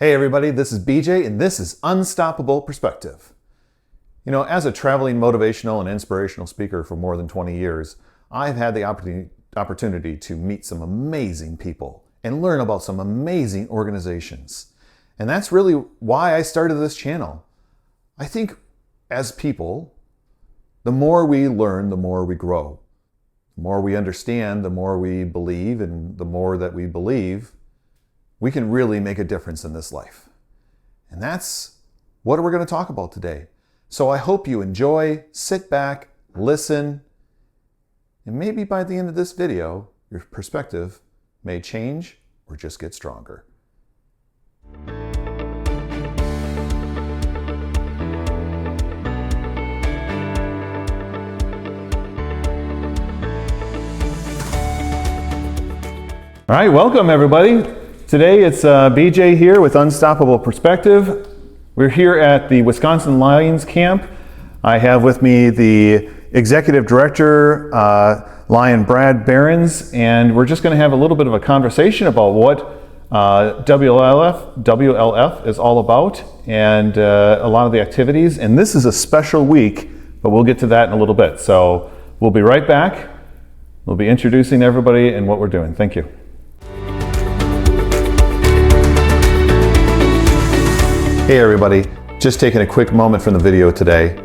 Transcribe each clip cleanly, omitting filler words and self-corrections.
Hey everybody, this is BJ and this is Unstoppable Perspective. You know, as a traveling motivational and inspirational speaker for more than 20 years, I've had the opportunity to meet some amazing people and learn about some amazing organizations. And that's really why I started this channel. I think as people, the more we learn, the more we grow. The more we understand, the more we believe, and the more that we believe, we can really make a difference in this life. And that's what we're going to talk about today. So I hope you enjoy, sit back, listen, and maybe by the end of this video, your perspective may change or just get stronger. All right, welcome everybody. Today it's BJ here with Unstoppable Perspective. We're here at the Wisconsin Lions Camp. I have with me the Executive Director, Lion Brad Behrens, and we're just going to have a little bit of a conversation about what WLF is all about and a lot of the activities. And this is a special week, but we'll get to that in a little bit. So we'll be right back. We'll be introducing everybody and what we're doing. Thank you. Hey everybody, just taking a quick moment from the video today.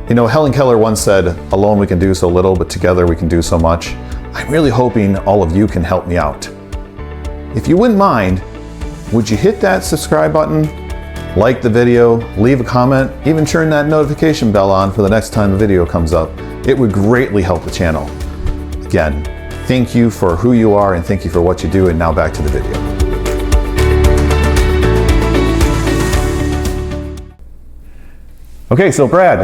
You know, Helen Keller once said, alone we can do so little, but together we can do so much. I'm really hoping all of you can help me out. If you wouldn't mind, would you hit that subscribe button, like the video, leave a comment, even turn that notification bell on for the next time the video comes up. It would greatly help the channel. Again, thank you for who you are and thank you for what you do, and now back to the video. Okay, so Brad.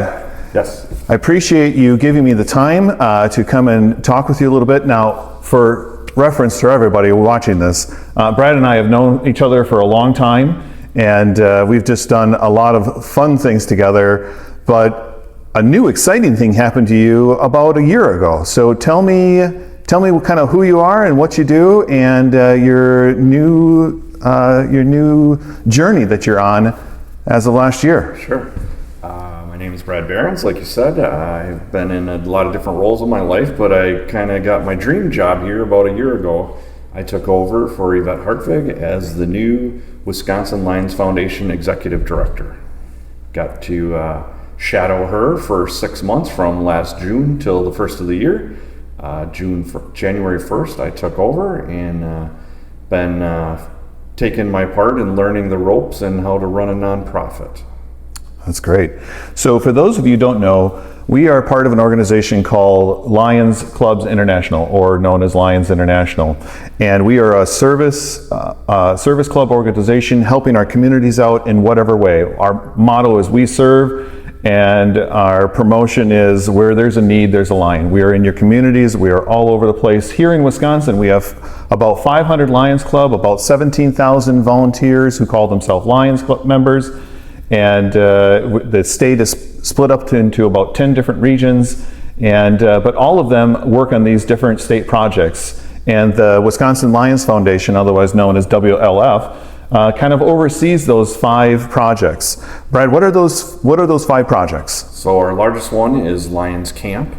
Yes. I appreciate you giving me the time to come and talk with you a little bit. Now, for reference to everybody watching this, Brad and I have known each other for a long time, and we've just done a lot of fun things together, but a new exciting thing happened to you about a year ago. So tell me kind of who you are and what you do and your new journey that you're on as of last year. Sure. My name is Brad Behrens, like you said. I've been in a lot of different roles in my life, but I kind of got my dream job here about a year ago. I took over for Yvette Hartvig as the new Wisconsin Lions Foundation Executive Director. Got to shadow her for 6 months from last June till the first of the year. January 1st, I took over and been taking my part in learning the ropes and how to run a nonprofit. That's great. So for those of you who don't know, we are part of an organization called Lions Clubs International, or known as Lions International. And we are a service club organization helping our communities out in whatever way. Our motto is we serve, and our promotion is where there's a need, there's a lion. We are in your communities. We are all over the place. Here in Wisconsin, we have about 500 Lions Club, about 17,000 volunteers who call themselves Lions Club members. And the state is split up into about 10 different regions, and but all of them work on these different state projects. And the Wisconsin Lions Foundation, otherwise known as WLF, kind of oversees those 5 projects. Brad, what are those 5 projects? So our largest one is Lions Camp.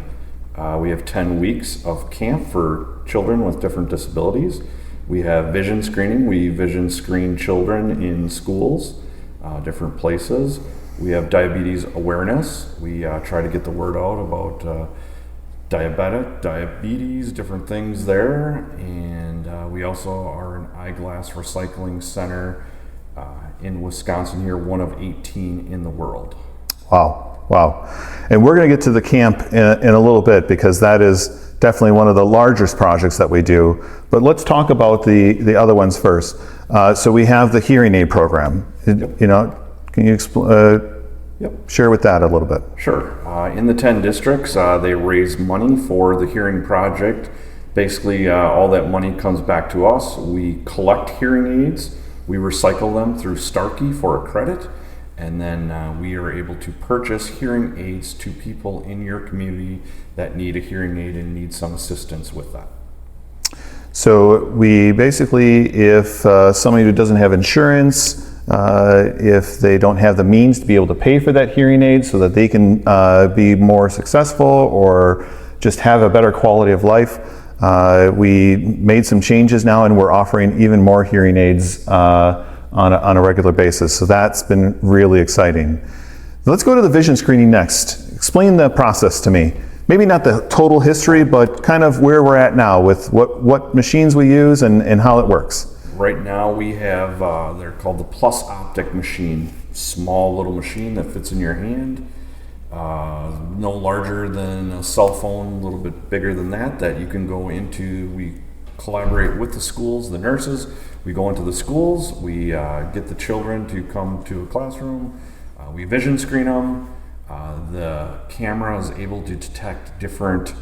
We have 10 weeks of camp for children with different disabilities. We have vision screening. We vision screen children in schools. Different places. We have diabetes awareness. We try to get the word out about diabetes, different things there. And we also are an eyeglass recycling center in Wisconsin here, one of 18 in the world. Wow. And we're going to get to the camp in a little bit, because that is definitely one of the largest projects that we do. But let's talk about the other ones first. So we have the hearing aid program. Yep. You know, can you share with that a little bit? Sure. In the 10 districts, they raise money for the hearing project. Basically, all that money comes back to us. We collect hearing aids. We recycle them through Starkey for a credit. And then we are able to purchase hearing aids to people in your community that need a hearing aid and need some assistance with that. So we basically, if somebody who doesn't have insurance, if they don't have the means to be able to pay for that hearing aid so that they can be more successful or just have a better quality of life, we made some changes now and we're offering even more hearing aids on a regular basis. So that's been really exciting. Let's go to the vision screening next. Explain the process to me. Maybe not the total history, but kind of where we're at now with what machines we use and how it works. Right now we have, they're called the Plus Optic machine. Small little machine that fits in your hand. No larger than a cell phone, a little bit bigger than that you can go into. We collaborate with the schools, the nurses. We go into the schools, we get the children to come to a classroom, we vision screen them. The camera is able to detect different,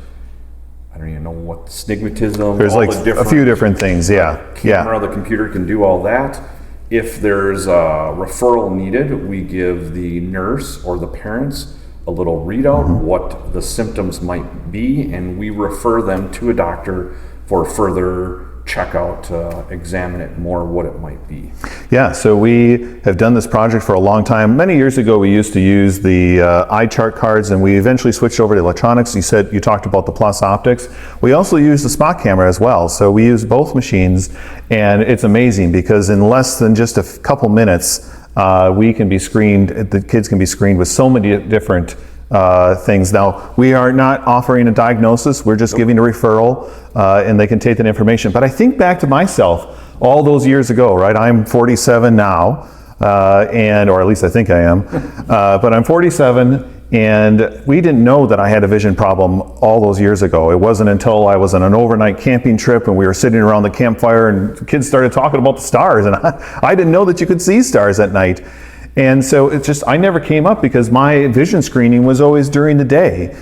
I don't even know what, stigmatism. There's like a few different things, yeah. Camera, the computer can do all that. If there's a referral needed, we give the nurse or the parents a little readout what the symptoms might be, and we refer them to a doctor for further checkout to examine it more, what it might be. Yeah, so we have done this project for a long time. Many years ago, we used to use the eye chart cards, and we eventually switched over to electronics. You talked about the Plus Optics. We also use the spot camera as well. So we use both machines, and it's amazing because in less than just a couple minutes, we can be screened. The kids can be screened with so many different things. Now, we are not offering a diagnosis, we're just giving a referral, and they can take that information. But I think back to myself all those years ago, right? I'm 47 now, or at least I think I am, but I'm 47, and we didn't know that I had a vision problem all those years ago. It wasn't until I was on an overnight camping trip and we were sitting around the campfire and the kids started talking about the stars, and I didn't know that you could see stars at night. And so it's just, I never came up because my vision screening was always during the day.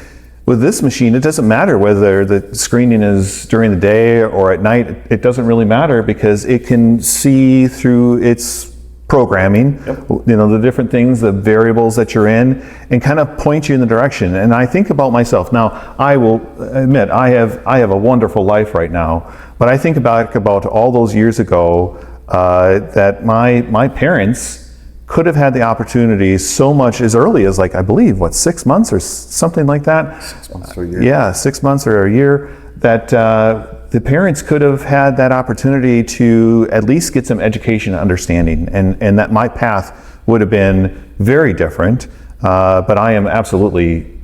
With this machine, it doesn't matter whether the screening is during the day or at night. It doesn't really matter because it can see through its programming, the different things, the variables that you're in, and kind of point you in the direction. And I think about myself. Now, I will admit, I have a wonderful life right now, but I think about all those years ago that my parents could have had the opportunity so much as early as, like, I believe, 6 months or something like that? 6 months or a year. Yeah, 6 months or a year, that the parents could have had that opportunity to at least get some education and understanding, and that my path would have been very different, but I am absolutely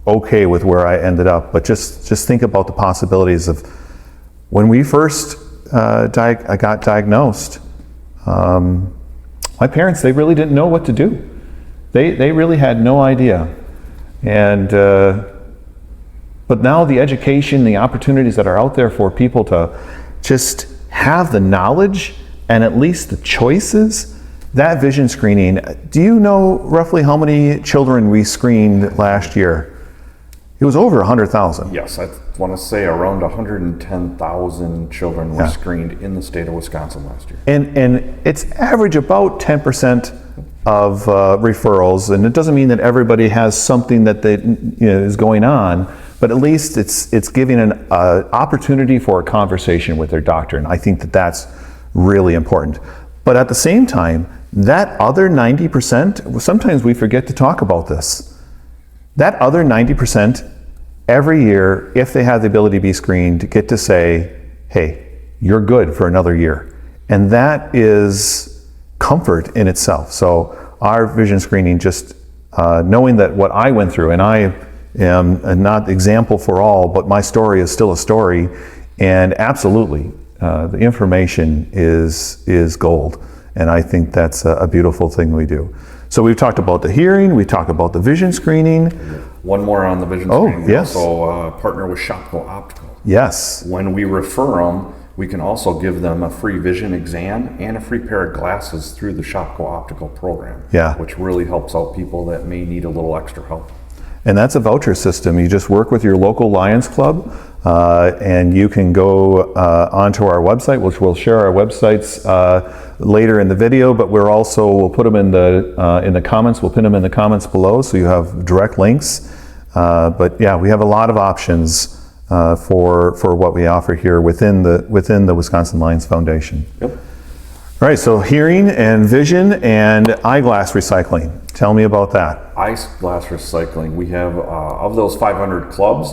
okay with where I ended up. But just think about the possibilities of when we first I got diagnosed. My parents, they really didn't know what to do. They really had no idea. And but now the education, the opportunities that are out there for people to just have the knowledge and at least the choices, that vision screening, do you know roughly how many children we screened last year? It was over 100,000. Yes, I want to say around 110,000 children were screened in the state of Wisconsin last year. And it's average about 10% of referrals, and it doesn't mean that everybody has something that is going on, but at least it's giving an opportunity for a conversation with their doctor, and I think that that's really important. But at the same time, that other 90%, sometimes we forget to talk about this. That other 90%, every year, if they have the ability to be screened, get to say, hey, you're good for another year. And that is comfort in itself. So our vision screening, just knowing that what I went through, and I am not example for all, but my story is still a story, and absolutely, the information is gold. And I think that's a beautiful thing we do. So we've talked about the hearing, we talked about the vision screening. One more on the vision screening. Oh, yes. We also partner with Shopko Optical. Yes. When we refer them, we can also give them a free vision exam and a free pair of glasses through the Shopko Optical program. Yeah. Which really helps out people that may need a little extra help. And that's a voucher system. You just work with your local Lions Club, and you can go onto our website, which we'll share our websites later in the video, but we'll put them in the comments. We'll pin them in the comments below so you have direct links. But yeah, we have a lot of options for what we offer here within the Wisconsin Lions Foundation. Yep. All right, so hearing and vision and eyeglass recycling. Tell me about that. Eyeglass recycling. We have, of those 500 clubs,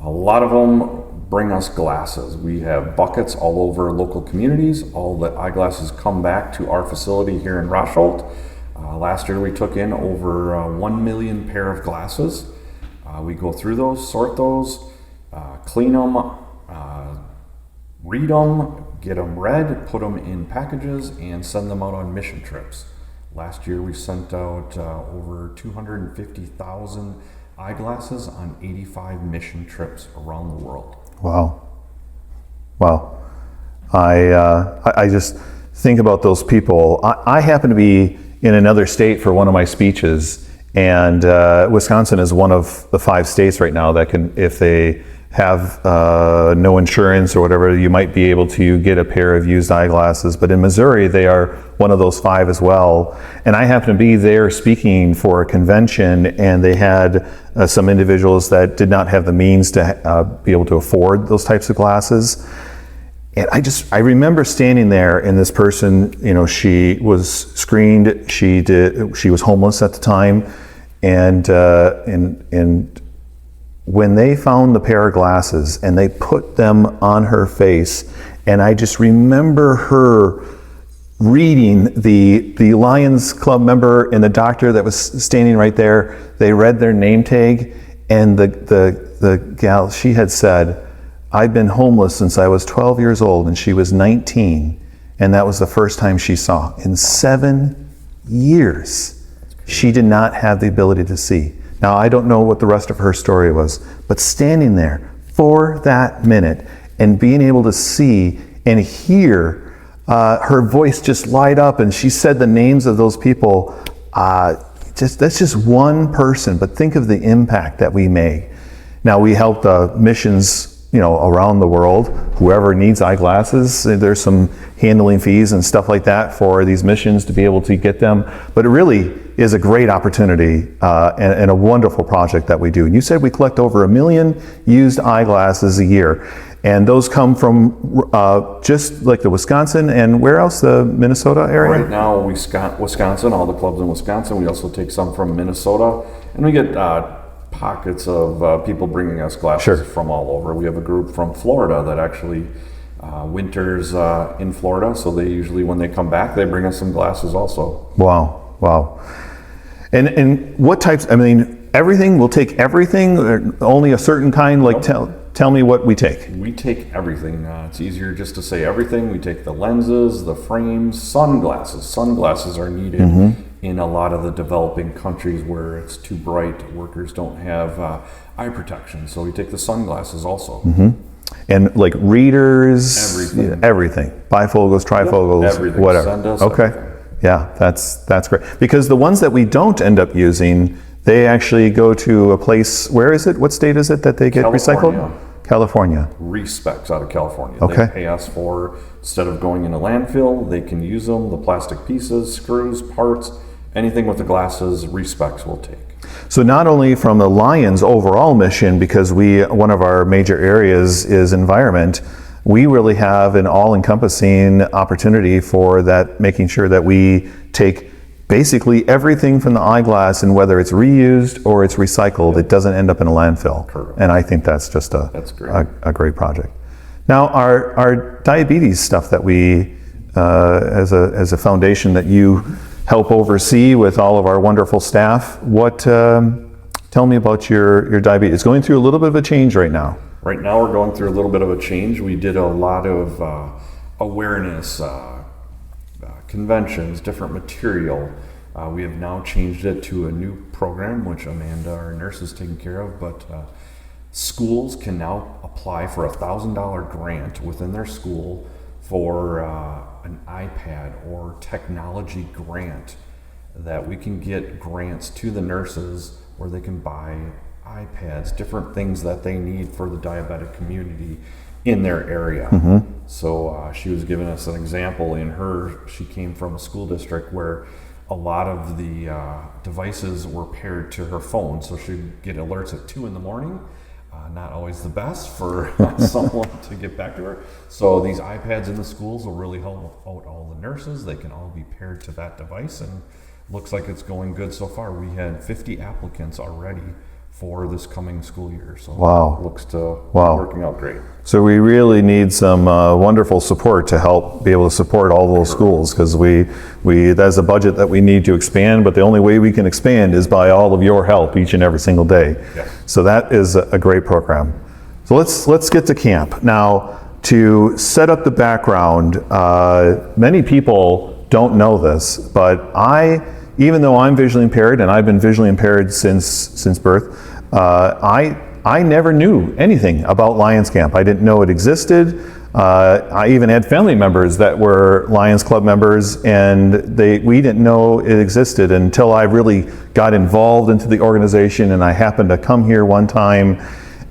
a lot of them bring us glasses. We have buckets all over local communities. All the eyeglasses come back to our facility here in Rosholt. Last year we took in over 1 million pair of glasses. We go through those, sort those, clean them, read them, get them read, put them in packages, and send them out on mission trips. Last year we sent out over 250,000 eyeglasses on 85 mission trips around the world. Wow. Wow. I just think about those people. I happen to be in another state for one of my speeches, and Wisconsin is one of the 5 states right now that can, if they have no insurance or whatever, you might be able to get a pair of used eyeglasses. But in Missouri, they are one of those 5 as well. And I happen to be there speaking for a convention, and they had some individuals that did not have the means to be able to afford those types of glasses. And I remember standing there, and this person, she was screened. She was homeless at the time, and when they found the pair of glasses and they put them on her face, and I just remember her reading the Lions Club member and the doctor that was standing right there. They read their name tag, and the gal, she had said, "I've been homeless since I was 12 years old," and she was 19, and that was the first time she saw. In 7 years, she did not have the ability to see. Now, I don't know what the rest of her story was, but standing there for that minute and being able to see and hear her voice just light up, and she said the names of those people, that's just one person, but think of the impact that we make. Now, we help the missions around the world. Whoever needs eyeglasses, there's some handling fees and stuff like that for these missions to be able to get them. But it really is a great opportunity and a wonderful project that we do. And you said we collect over 1 million used eyeglasses a year. And those come from just like the Wisconsin, and where else? The Minnesota area? Right now, Wisconsin, all the clubs in Wisconsin. We also take some from Minnesota. And we get pockets of people bringing us glasses from all over. We have a group from Florida that actually winters in Florida, so they usually, when they come back, they bring us some glasses also. Wow. And what types, everything, we'll take everything, or only a certain kind? Like, tell me what we take. We take everything. It's easier just to say everything. We take the lenses, the frames, sunglasses. Sunglasses are needed in a lot of the developing countries where it's too bright. Workers don't have eye protection, so we take the sunglasses also. And like readers, everything. Bifocals, trifocals, everything. Whatever. Send us okay. everything. Yeah, that's great. Because the ones that we don't end up using, they actually go to a place, where is it? What state is it that they get recycled? California. Respecs out of California. Okay. They pay us for, instead of going in a landfill, they can use them, the plastic pieces, screws, parts, anything with the glasses, Respecs will take. So not only from the Lions overall mission, because one of our major areas is environment, we really have an all-encompassing opportunity for that, making sure that we take basically everything from the eyeglass, and whether it's reused or it's recycled, it doesn't end up in a landfill. Correct. And I think that's just a great project. Now, our diabetes stuff that we, as a foundation that you help oversee with all of our wonderful staff, tell me about your diabetes. It's going through a little bit of a change right now. Right now we're going through a little bit of a change. We did a lot of awareness, conventions, different material. We have now changed it to a new program, which Amanda, our nurse, is taking care of, but schools can now apply for a $1,000 grant within their school for an iPad or technology grant, that we can get grants to the nurses where they can buy iPads, different things that they need for the diabetic community in their area. So she was giving us an example. She came from a school district where a lot of the devices were paired to her phone, so she'd get alerts at 2 in the morning. not always the best for someone to get back to her. So these iPads in the schools will really help out all the nurses. They can all be paired to that device, and looks like it's going good so far. We had 50 applicants already for this coming school year. So Wow. looks to Wow. working out great. So we really need some wonderful support to help be able to support all those schools, because that's a budget that we need to expand, but the only way we can expand is by all of your help each and every single day. Yes. So that is a great program. So let's get to camp. Now, to set up the background, many people don't know this, but even though I'm visually impaired, and I've been visually impaired since birth, I never knew anything about Lions Camp. I didn't know it existed. I even had family members that were Lions Club members, and we didn't know it existed until I really got involved into the organization, and I happened to come here one time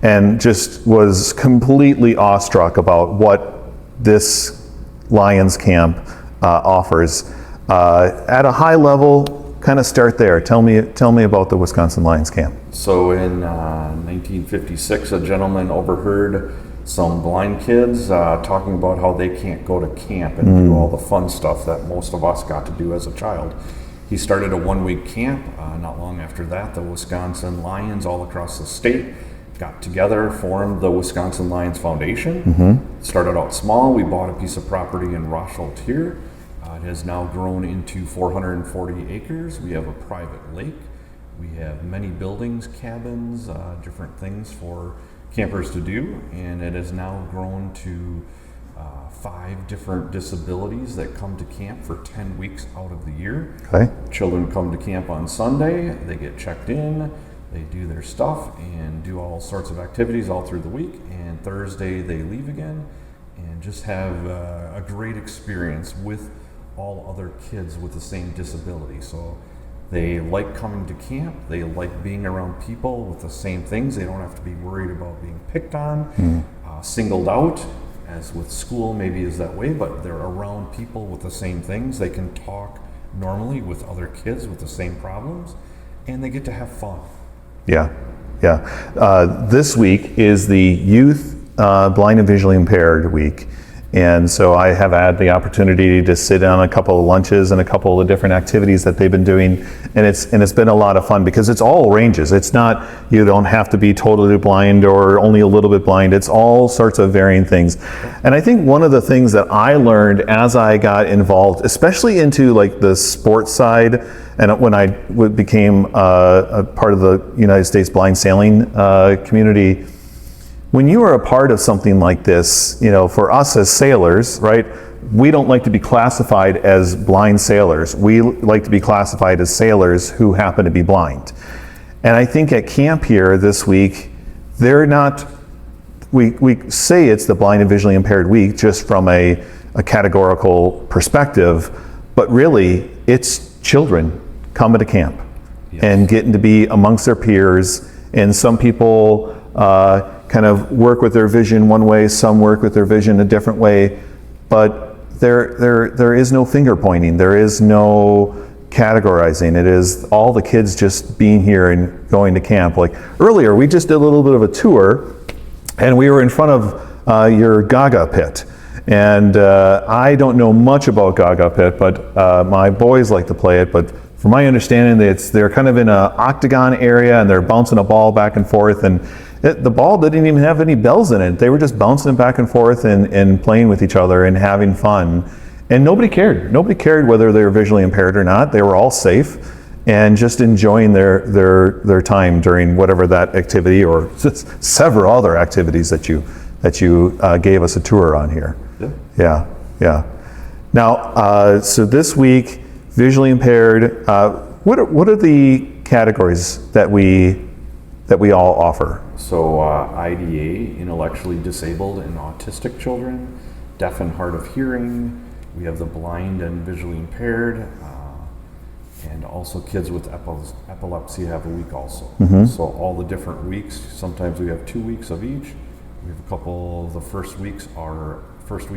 and just was completely awestruck about what this Lions Camp offers. At a high level, kind of start there. Tell me about the Wisconsin Lions Camp. So in 1956, a gentleman overheard some blind kids talking about how they can't go to camp and do all the fun stuff that most of us got to do as a child. He started a one-week camp. Not long after that, the Wisconsin Lions all across the state got together, formed the Wisconsin Lions Foundation. Started out small. We bought a piece of property in Rosholt here. It has now grown into 440 acres. We have a private lake. We have many buildings, cabins, different things for campers to do, and it has now grown to 5 different disabilities that come to camp for 10 weeks out of the year. Okay. Children come to camp on Sunday, they get checked in, they do their stuff and do all sorts of activities all through the week, and Thursday they leave again and just have a great experience with all other kids with the same disability. So they like coming to camp, they like being around people with the same things. They don't have to be worried about being picked on, singled out, as with school maybe is that way, but they're around people with the same things. They can talk normally with other kids with the same problems, and they get to have fun. Yeah. This week is the Youth Blind and Visually Impaired Week. And so I have had the opportunity to sit on a couple of lunches and a couple of different activities that they've been doing, and it's been a lot of fun because it's all ranges. It's not, you don't have to be totally blind or only a little bit blind. It's all sorts of varying things. And I think one of the things that I learned as I got involved, especially into like the sports side, and when I became a part of the United States Blind Sailing community. When you are a part of something like this, for us as sailors, right, we don't like to be classified as blind sailors. We like to be classified as sailors who happen to be blind. And I think at camp here this week, they're not, we say it's the Blind and Visually Impaired Week just from a categorical perspective, but really it's children coming to camp and getting to be amongst their peers. And some people kind of work with their vision one way, some work with their vision a different way, but there is no finger pointing, there is no categorizing. It is all the kids just being here and going to camp. Like earlier, we just did a little bit of a tour, and we were in front of your Gaga pit. And I don't know much about Gaga pit, but my boys like to play it. But from my understanding, they're kind of in an octagon area, and they're bouncing a ball back and forth, and the ball didn't even have any bells in it. They were just bouncing it back and forth and playing with each other and having fun. And nobody cared. Nobody cared whether they were visually impaired or not. They were all safe and just enjoying their time during whatever that activity or several other activities that you gave us a tour on here. Yeah. Now, so this week, visually impaired, what are the categories that we all offer? So IDA, intellectually disabled and autistic children, deaf and hard of hearing, we have the blind and visually impaired, and also kids with epilepsy have a week also. So all the different weeks, sometimes we have 2 weeks of each. We have a couple, the first week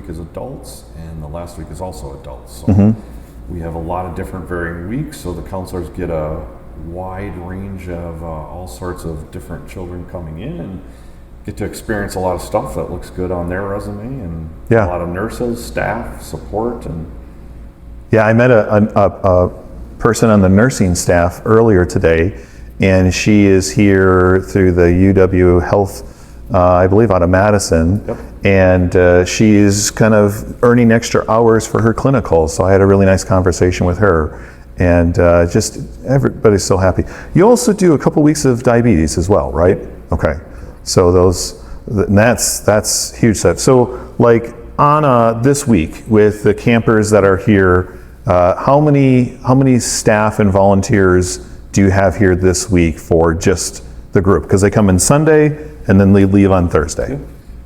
is adults, and the last week is also adults. So we have a lot of different varying weeks, so the counselors get a wide range of all sorts of different children coming in, and get to experience a lot of stuff that looks good on their resume, and Yeah. a lot of nurses, staff, support, and Yeah, I met a person on the nursing staff earlier today, and she is here through the UW Health, I believe out of Madison, Yep. and she's kind of earning extra hours for her clinicals, so I had a really nice conversation with her, and just everybody's so happy. You also do a couple weeks of diabetes as well, right? Okay, so and that's huge stuff. So like on this week with the campers that are here, how many staff and volunteers do you have here this week for just the group? Because they come in Sunday and then they leave on Thursday.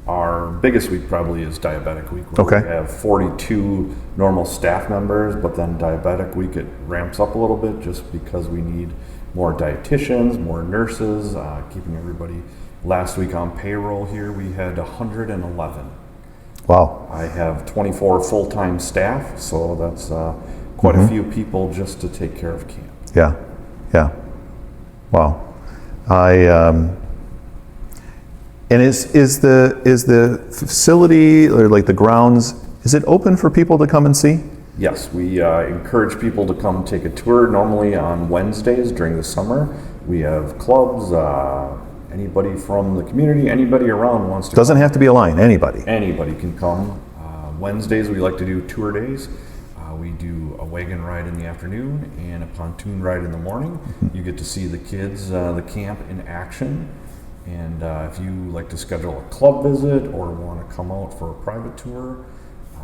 our biggest week probably is diabetic week. Where Okay. We have 42 normal staff members, but then diabetic week it ramps up a little bit just because we need more dietitians, more nurses, keeping everybody. Last week on payroll here we had 111. Wow. I have 24 full-time staff, so that's quite a few people just to take care of camp. Yeah. Yeah. Wow. And is the facility or like the grounds, is it open for people to come and see? Yes, we encourage people to come take a tour. Normally on Wednesdays during the summer, we have clubs. Anybody from the community, anybody around wants to. Doesn't have to be a line. Anybody. Anybody can come. Wednesdays we like to do tour days. We do a wagon ride in the afternoon and a pontoon ride in the morning. You get to see the kids, the camp in action. And if you like to schedule a club visit or want to come out for a private tour,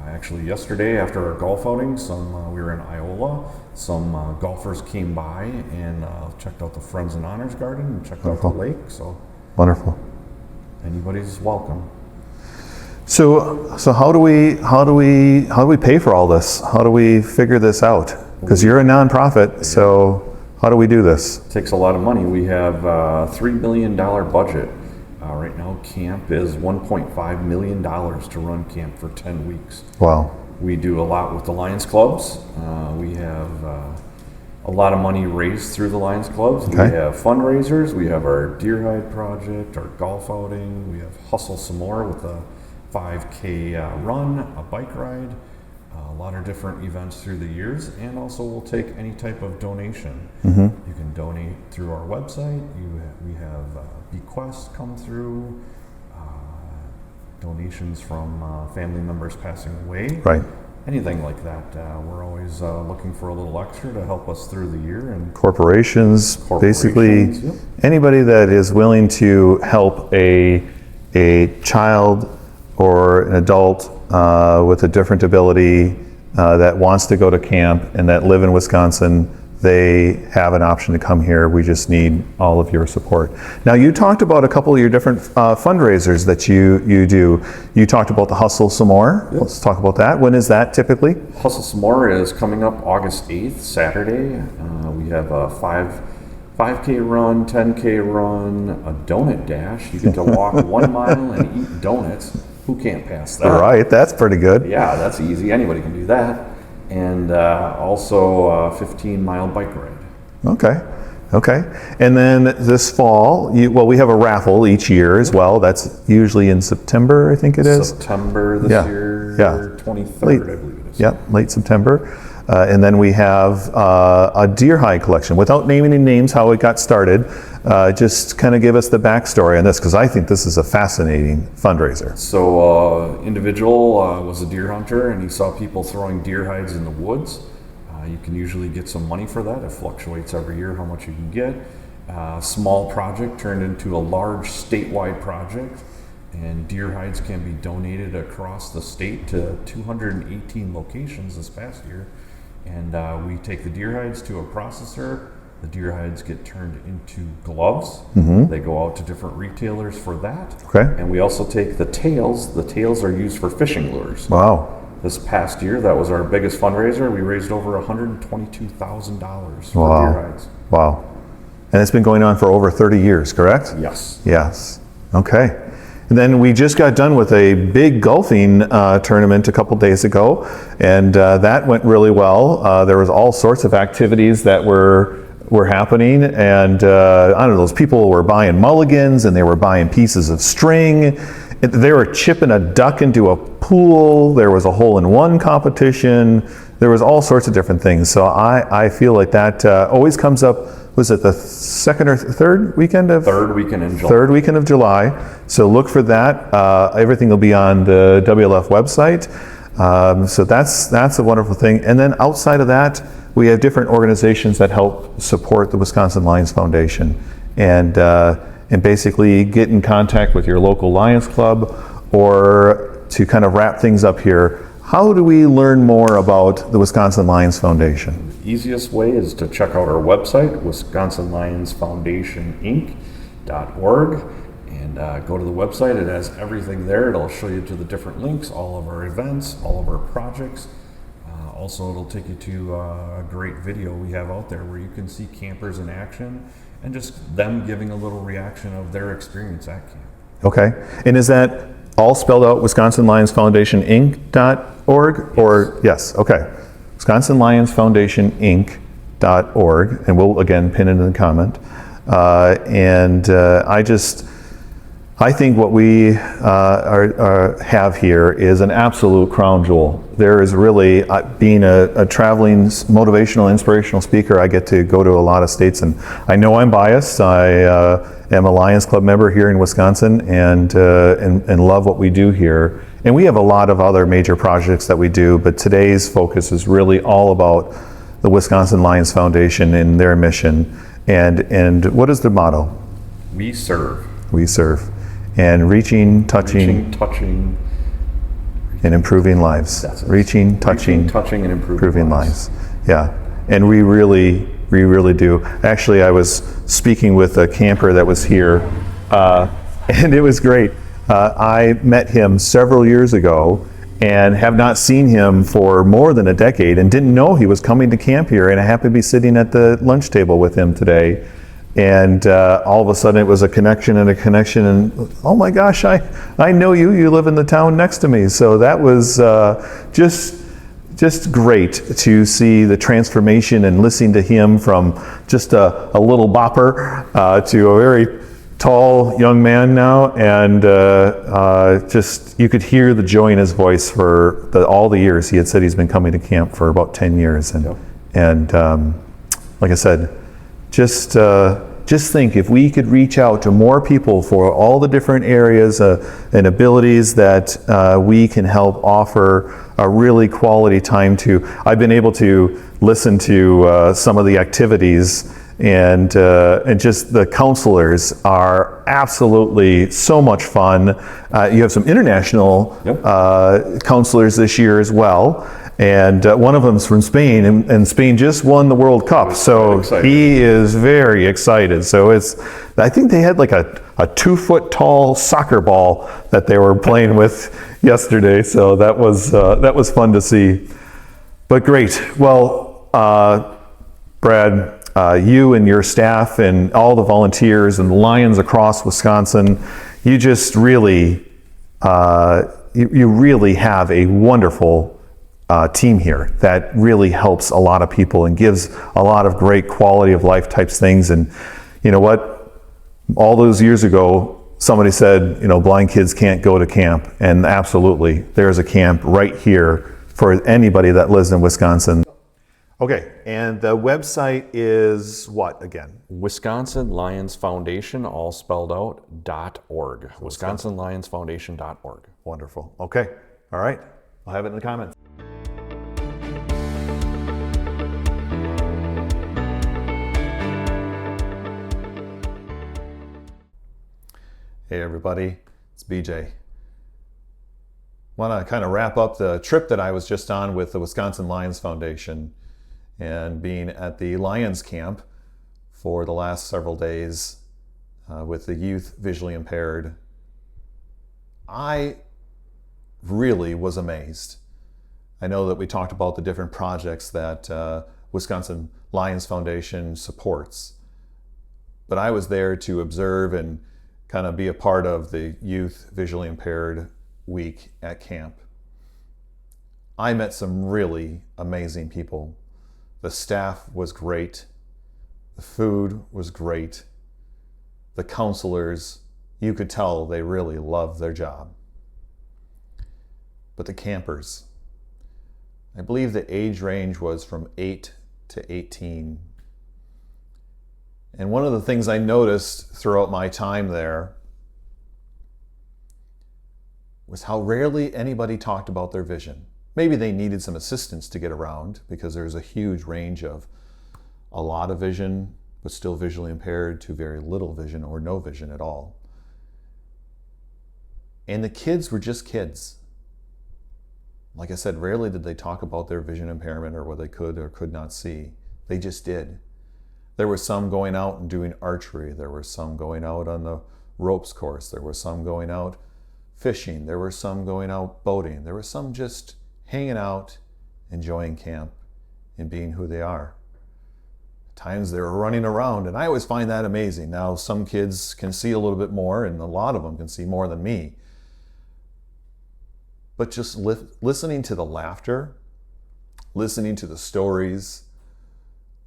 actually yesterday after our golf outing, we were in Iola, some golfers came by and checked out the Friends and Honors Garden and checked out the lake. So Wonderful. anybody's welcome. So how do we pay for all this? How do we figure this out? Because you're a nonprofit, so how do we do this? It takes a lot of money. We have a $3 million budget. Right now, camp is $1.5 million to run camp for 10 weeks. Wow. We do a lot with the Lions Clubs. We have a lot of money raised through the Lions Clubs. Okay. We have fundraisers. We have our Deer Hide Project, our golf outing. We have Hustle Some More with a 5K run, a bike ride, a lot of different events through the years, and also we'll take any type of donation. You can donate through our website. We have bequests come through, donations from family members passing away. Right. Anything like that. We're always looking for a little extra to help us through the year. And Corporations, basically yep. anybody that is willing to help a child or an adult with a different ability that wants to go to camp and that live in Wisconsin, they have an option to come here. We just need all of your support. Now, you talked about a couple of your different fundraisers that you do. You talked about the Hustle Some More. Yep. Let's talk about that. When is that typically? Hustle Some More is coming up August 8th, Saturday. We have a 5K run, 10K run, a donut dash. You get to walk 1 mile and eat donuts. Who can't pass that? All right, that's pretty good. Yeah, that's easy. Anybody can do that. And also a 15-mile bike ride. Okay. And then this fall, we have a raffle each year as well. That's usually in September, I think it is. September this year, Yeah. 23rd, Late. I believe it is. Yep, late September. And then we have a deer hide collection. Without naming any names, how it got started, just kind of give us the backstory on this, because I think this is a fascinating fundraiser. So individual was a deer hunter, and he saw people throwing deer hides in the woods. You can usually get some money for that. It fluctuates every year how much you can get. Small project turned into a large statewide project, and deer hides can be donated across the state to 218 locations this past year. And we take the deer hides to a processor. The deer hides get turned into gloves. They go out to different retailers for that. Okay. And we also take the tails. The tails are used for fishing lures. Wow. This past year, that was our biggest fundraiser. We raised over $122,000 for Wow. deer hides. Wow. And it's been going on for over 30 years, correct? Yes. Yes. Okay. And then we just got done with a big golfing tournament a couple days ago, and that went really well. There was all sorts of activities that were were happening, and I don't know, those people were buying mulligans and they were buying pieces of string. They were chipping a duck into a pool. There was a hole-in-one competition. There was all sorts of different things. So I feel like that always comes up. Was it the second or third weekend of? Third weekend in July. Third weekend of July. So look for that. Everything will be on the WLF website. So that's a wonderful thing. And then outside of that, we have different organizations that help support the Wisconsin Lions Foundation, and basically get in contact with your local Lions Club, or to kind of wrap things up here. How do we learn more about the Wisconsin Lions Foundation? Easiest way is to check out our website, wisconsinlionsfoundationinc.org, and go to the website. It has everything there. It'll show you to the different links, all of our events, all of our projects. Also, it'll take you to a great video we have out there where you can see campers in action and just them giving a little reaction of their experience at camp. Okay, and is that all spelled out, wisconsinlionsfoundationinc.org? Or yes, okay. wisconsinlionsfoundationinc.org, and we'll again pin it in the comment. I think what we have here is an absolute crown jewel. There is really, being a traveling motivational, inspirational speaker, I get to go to a lot of states, and I know I'm biased. I am a Lions Club member here in Wisconsin, and love what we do here. And we have a lot of other major projects that we do, but today's focus is really all about the Wisconsin Lions Foundation and their mission. And what is the motto? We serve. We serve. And reaching, touching, and improving lives. That's it. Touching, and improving lives. Yeah, and we really do. Actually, I was speaking with a camper that was here, and it was great. I met him several years ago and have not seen him for more than a decade, and didn't know he was coming to camp here, and I happened to be sitting at the lunch table with him today. And all of a sudden it was a connection, and oh my gosh, I know you live in the town next to me. So that was just great to see the transformation, and listening to him from just a little bopper to a very tall young man now. And just, you could hear the joy in his voice for all the years. He had said he's been coming to camp for about 10 years. And like I said, just think, if we could reach out to more people for all the different areas and abilities that we can help offer a really quality time to. I've been able to listen to some of the activities, and just the counselors are absolutely so much fun. You have some international counselors this year as well. And one of them's from Spain, and Spain just won the World Cup, so he is very excited. So I think they had like a 2-foot tall soccer ball that they were playing with yesterday. So that was fun to see. But great. Well, Brad, you and your staff and all the volunteers and the Lions across Wisconsin, you just really, you really have a wonderful team here that really helps a lot of people and gives a lot of great quality of life types things. And you know what? All those years ago, somebody said, blind kids can't go to camp. And absolutely, there's a camp right here for anybody that lives in Wisconsin. Okay, and the website is what again? Wisconsin Lions Foundation, all spelled out, .org. WisconsinLionsFoundation.org. Wonderful. Okay, all right. I'll have it in the comments. Hey everybody, it's BJ. Want to kind of wrap up the trip that I was just on with the Wisconsin Lions Foundation, and being at the Lions camp for the last several days with the youth visually impaired. I really was amazed. I know that we talked about the different projects that Wisconsin Lions Foundation supports, but I was there to observe and kind of be a part of the youth visually impaired week at camp. I met some really amazing people. The staff was great. The food was great. The counselors, you could tell they really loved their job. But the campers, I believe the age range was from 8 to 18. And one of the things I noticed throughout my time there was how rarely anybody talked about their vision. Maybe they needed some assistance to get around because there's a huge range of a lot of vision, but still visually impaired, to very little vision or no vision at all. And the kids were just kids. Like I said, rarely did they talk about their vision impairment or what they could or could not see. They just did. There were some going out and doing archery. There were some going out on the ropes course. There were some going out fishing. There were some going out boating. There were some just hanging out, enjoying camp, and being who they are. At times they were running around, and I always find that amazing. Now, some kids can see a little bit more, and a lot of them can see more than me. But just listening to the laughter, listening to the stories,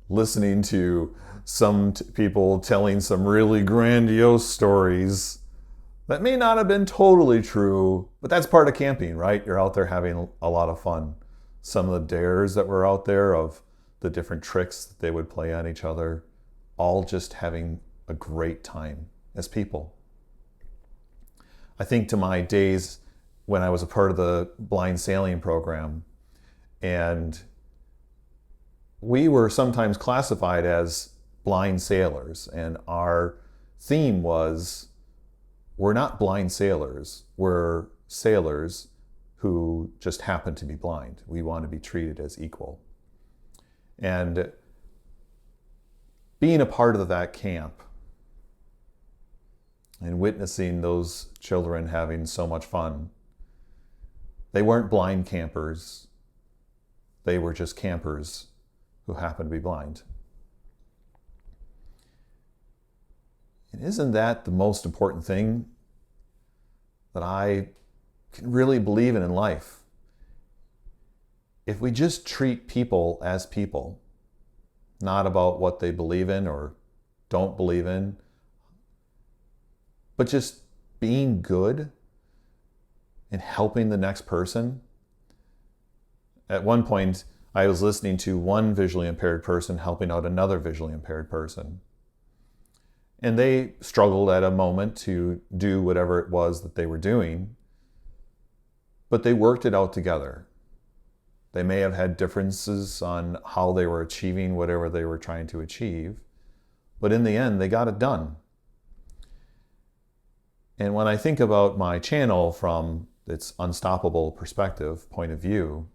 listening to some people telling some really grandiose stories that may not have been totally true, but that's part of camping, right? You're out there having a lot of fun. Some of the dares that were out there of the different tricks that they would play on each other, all just having a great time as people. I think to my days when I was a part of the blind sailing program, and we were sometimes classified as blind sailors, and our theme was, we're not blind sailors, we're sailors who just happen to be blind. We want to be treated as equal. And being a part of that camp and witnessing those children having so much fun, they weren't blind campers, they were just campers who happened to be blind. And isn't that the most important thing that I can really believe in life? If we just treat people as people, not about what they believe in or don't believe in, but just being good and helping the next person. At one point, I was listening to one visually impaired person helping out another visually impaired person. And they struggled at a moment to do whatever it was that they were doing, but they worked it out together. They may have had differences on how they were achieving whatever they were trying to achieve, but in the end, they got it done. And when I think about my channel from its unstoppable perspective, point of view,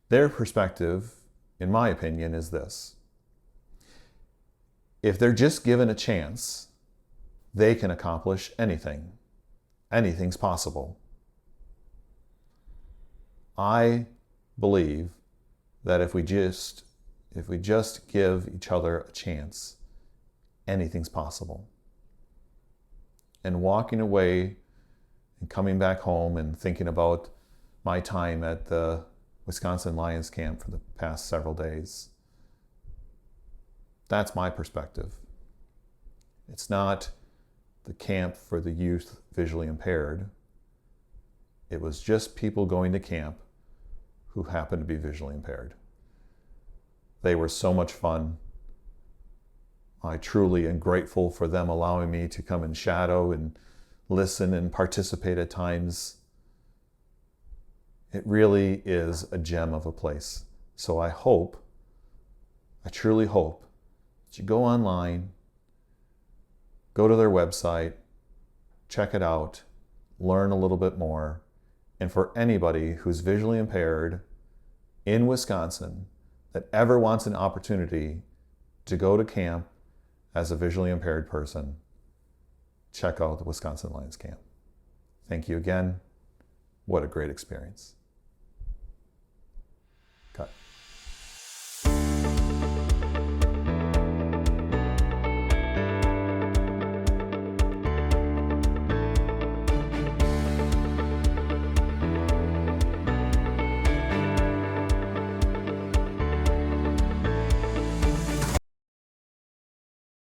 their perspective, in my opinion, is this. If they're just given a chance, they can accomplish anything. Anything's possible. I believe that if we just give each other a chance, anything's possible. And walking away and coming back home and thinking about my time at the Wisconsin Lions camp for the past several days, that's my perspective. It's not the camp for the youth visually impaired. It was just people going to camp who happened to be visually impaired. They were so much fun. I truly am grateful for them allowing me to come and shadow and listen and participate at times. It really is a gem of a place. So I truly hope that you go online, go to their website, check it out, learn a little bit more. And for anybody who's visually impaired in Wisconsin that ever wants an opportunity to go to camp as a visually impaired person, check out the Wisconsin Lions Camp. Thank you again. What a great experience. Cut.